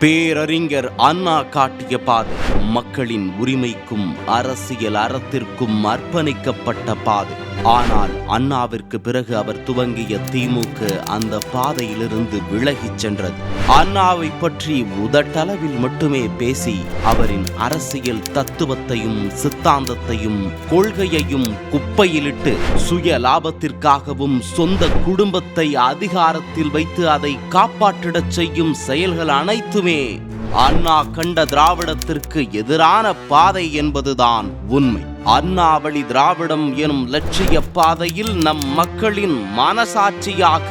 பேரறிஞர் அண்ணா காட்டிய பாதை மக்களின் உரிமைக்கும் அரசியல் அறத்திற்கும் அர்ப்பணிக்கப்பட்ட பாதை. ஆனால் அண்ணாவிற்கு பிறகு அவர் துவங்கிய திமுக அந்த பாதையிலிருந்து விலகிச் சென்றது. அண்ணாவை பற்றி உதட்டளவில் மட்டுமே பேசி அவரின் அரசியல் தத்துவத்தையும் சித்தாந்தத்தையும் கொள்கையையும் குப்பையிலிட்டு சுய லாபத்திற்காகவும் சொந்த குடும்பத்தை அதிகாரத்தில் வைத்து அதை காப்பாற்றிடச் செய்யும் செயல்கள் அனைத்துமே அண்ணா கண்ட திராவிடத்திற்கு எதிரான பாதை என்பதுதான் உண்மை. அண்ணா வழி திராவிடம் எனும் லட்சிய பாதையில் நம் மக்களின் மனசாட்சியாக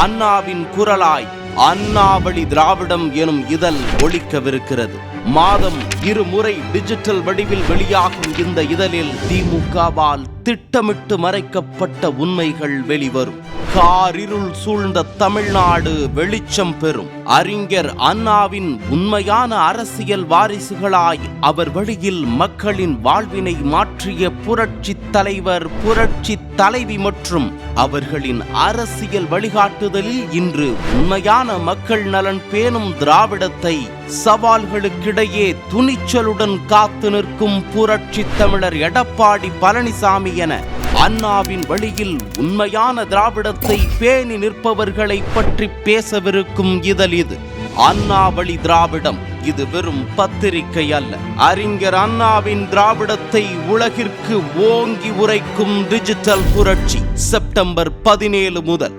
அண்ணாவின் குரலாய் அண்ணா வழி திராவிடம் எனும் இதழ் ஒலிக்கவிருக்கிறது. மாதம் 2 முறை டிஜிட்டல் வடிவில் வெளியாகும் இந்த இதழில் திமுகவால் திட்டமிட்டு மறைக்கப்பட்ட உண்மைகள் வெளிவரும். காரிருள் சூழ்ந்த தமிழ்நாடு வெளிச்சம் பெறும். அறிஞர் அண்ணாவின் உண்மையான அரசியல் வாரிசுகளாய் அவர் வழியில் மக்களின் வாழ்வினை மாற்றிய புரட்சி தலைவர், புரட்சி தலைவி மற்றும் அவர்களின் அரசியல் வழிகாட்டுதலில் இன்று உண்மையான மக்கள் நலன் பேணும் திராவிடத்தை சவால்களுக்கிடையே துணிச்சலுடன் காத்து நிற்கும் புரட்சி தமிழர் எடப்பாடி பழனிசாமி என அண்ணாவின் வழியில் உண்மையான திராவிடத்தை பேணி நிற்பவர்களை பற்றி பேசவிருக்கும் இதழ் இது. அண்ணா வழி திராவிடம் இது வெறும் பத்திரிகை அல்ல. அறிஞர் அண்ணாவின் திராவிடத்தை உலகிற்கு ஓங்கி உரைக்கும் டிஜிட்டல் புரட்சி. செப்டம்பர் 17 முதல்